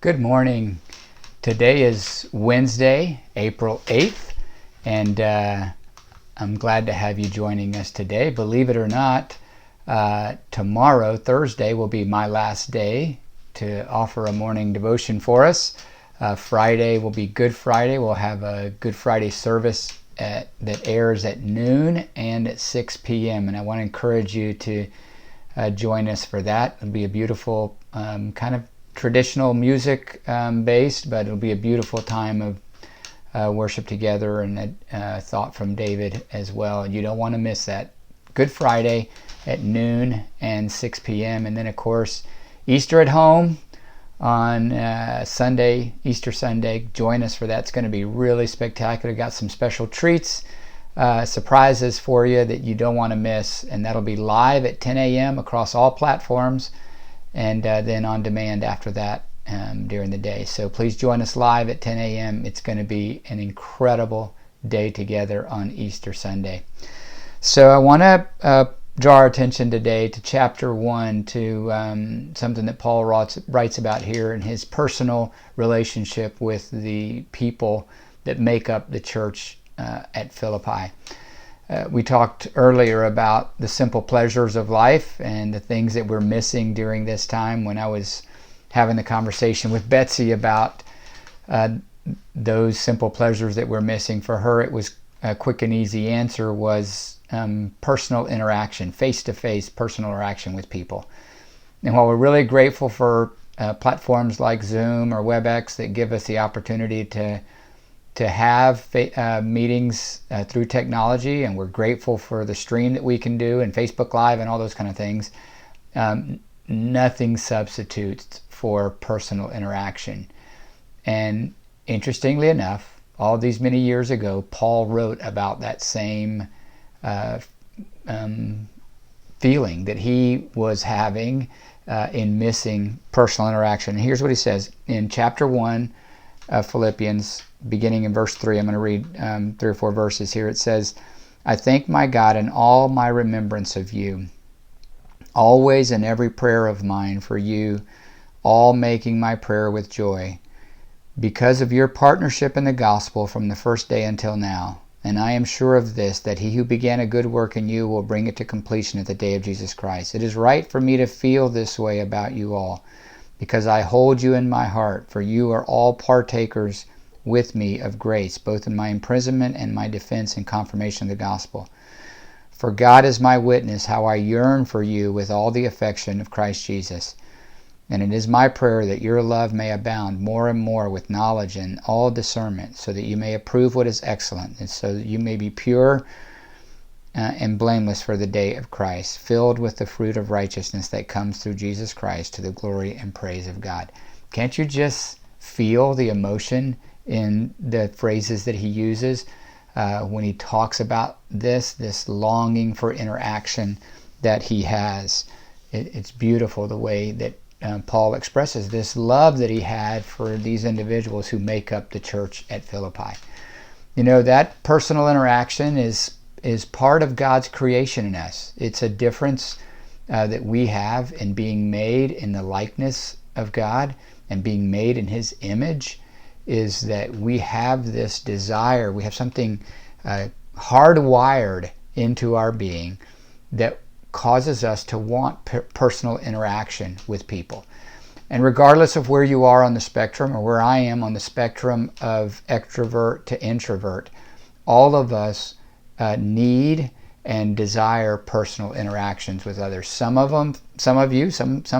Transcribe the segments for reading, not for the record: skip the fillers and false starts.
Good morning. Today is Wednesday, April 8th, and I'm glad to have you joining us today. Believe it or not, tomorrow, Thursday, will be my last day to offer a morning devotion for us. Friday will be Good Friday. We'll have a Good Friday service that airs at noon and at 6 p.m. And I want to encourage you to join us for that. It'll be a beautiful kind of traditional music based, but it'll be a beautiful time of worship together and a thought from David as well. You don't want to miss that. Good Friday at noon and 6 p.m. And then, of course, Easter at home on Sunday, Easter Sunday. Join us for that. It's going to be really spectacular. Got some special treats, surprises for you that you don't want to miss. And that'll be live at 10 a.m. across all platforms, and then on demand after that during the day. So please join us live at 10 a.m. It's going to be an incredible day together on Easter Sunday. So I want to draw our attention today to chapter 1, to something that Paul writes about here in his personal relationship with the people that make up the church at Philippi. We talked earlier about the simple pleasures of life and the things that we're missing during this time. When I was having the conversation with Betsy about those simple pleasures that we're missing, for her it was a quick and easy answer was personal interaction, face-to-face personal interaction with people. And while we're really grateful for platforms like Zoom or WebEx that give us the opportunity to have meetings through technology, and we're grateful for the stream that we can do and Facebook Live and all those kind of things, nothing substitutes for personal interaction. And interestingly enough, all these many years ago, Paul wrote about that same feeling that he was having in missing personal interaction. And here's what he says in chapter 1 of Philippians, beginning in verse 3. I'm going to read 3 or 4 verses here. It says, "I thank my God in all my remembrance of you, always in every prayer of mine for you, all making my prayer with joy, because of your partnership in the gospel from the first day until now. And I am sure of this, that he who began a good work in you will bring it to completion at the day of Jesus Christ. It is right for me to feel this way about you all, because I hold you in my heart, for you are all partakers with me of grace, both in my imprisonment and my defense and confirmation of the gospel. For God is my witness how I yearn for you with all the affection of Christ Jesus. And it is my prayer that your love may abound more and more with knowledge and all discernment, so that you may approve what is excellent, and so that you may be pure and blameless for the day of Christ, filled with the fruit of righteousness that comes through Jesus Christ, to the glory and praise of God." Can't you just feel the emotion in the phrases that he uses when he talks about this longing for interaction that he has? It's beautiful the way that Paul expresses this love that he had for these individuals who make up the church at Philippi. You know, that personal interaction is part of God's creation in us. It's a difference that we have in being made in the likeness of God and being made in his image, is that we have this desire, we have something hardwired into our being that causes us to want personal interaction with people. And regardless of where you are on the spectrum, or where I am on the spectrum of extrovert to introvert, all of us need and desire personal interactions with others. Some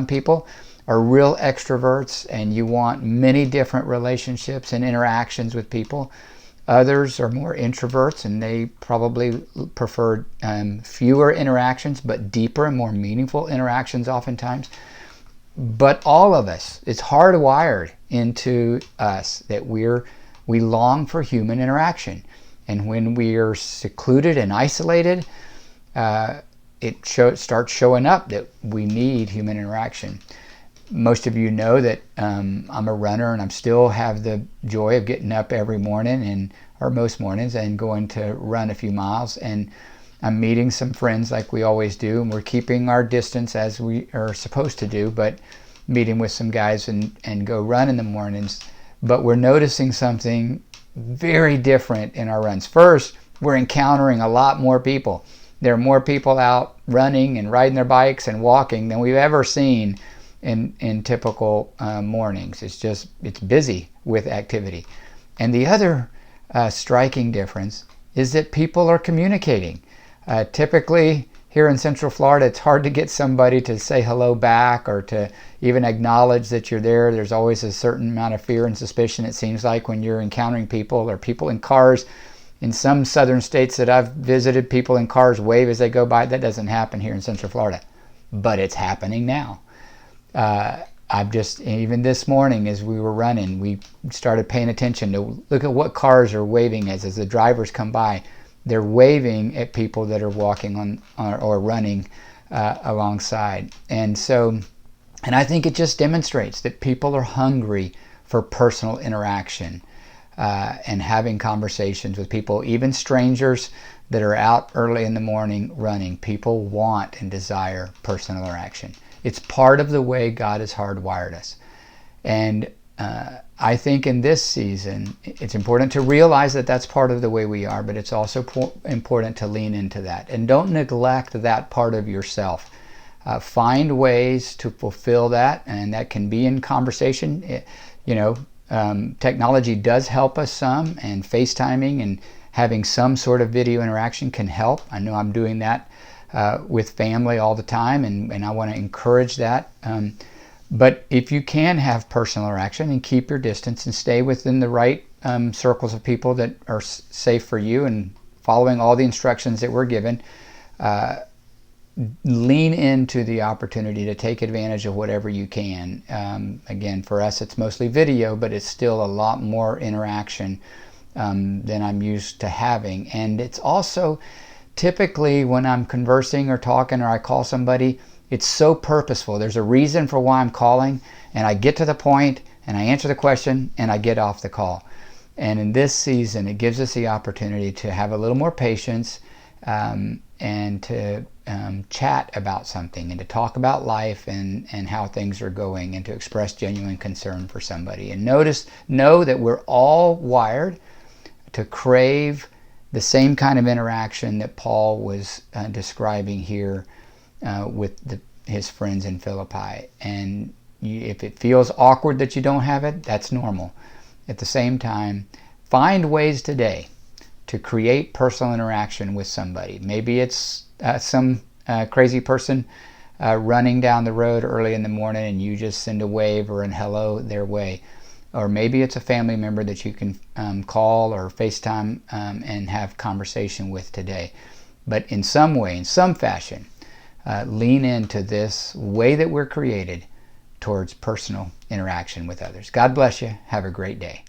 people are real extroverts, and you want many different relationships and interactions with people. Others are more introverts, and they probably prefer fewer interactions, but deeper and more meaningful interactions oftentimes. But all of us, it's hardwired into us that we long for human interaction. And when we are secluded and isolated, it starts showing up that we need human interaction. Most of you know that I'm a runner, and I still have the joy of getting up every morning, or most mornings, and going to run a few miles. And I'm meeting some friends like we always do, and we're keeping our distance as we are supposed to do. But meeting with some guys and go run in the mornings, but we're noticing something very different in our runs. First, we're encountering a lot more people. There are more people out running and riding their bikes and walking than we've ever seen in typical mornings. It's busy with activity. And the other striking difference is that people are communicating. Typically here in Central Florida, it's hard to get somebody to say hello back or to even acknowledge that you're there. There's always a certain amount of fear and suspicion, it seems like, when you're encountering people or people in cars. In some southern states that I've visited, people in cars wave as they go by. That doesn't happen here in Central Florida, but it's happening now. Even this morning as we were running, we started paying attention to look at what cars are waving as the drivers come by. They're waving at people that are walking on or running alongside. And I think it just demonstrates that people are hungry for personal interaction and having conversations with people, even strangers that are out early in the morning running. People want and desire personal interaction. It's part of the way God has hardwired us. And I think in this season, it's important to realize that that's part of the way we are, but it's also important to lean into that. And don't neglect that part of yourself. Find ways to fulfill that, and that can be in conversation. Technology does help us some, and FaceTiming and having some sort of video interaction can help. I know I'm doing that with family all the time, and I want to encourage that. But if you can have personal interaction and keep your distance and stay within the right circles of people that are safe for you and following all the instructions that we're given, lean into the opportunity to take advantage of whatever you can. Again, for us, it's mostly video, but it's still a lot more interaction than I'm used to having. And it's also typically when I'm conversing or talking or I call somebody, it's so purposeful. There's a reason for why I'm calling, and I get to the point and I answer the question and I get off the call. And in this season, it gives us the opportunity to have a little more patience and to chat about something and to talk about life and how things are going and to express genuine concern for somebody. And know that we're all wired to crave the same kind of interaction that Paul was describing here with his friends in Philippi. And if it feels awkward that you don't have it, that's normal. At the same time, find ways today to create personal interaction with somebody. Maybe it's some crazy person running down the road early in the morning and you just send a wave or an hello their way. Or maybe it's a family member that you can call or FaceTime and have conversation with today. But in some way, in some fashion, lean into this way that we're created towards personal interaction with others. God bless you. Have a great day.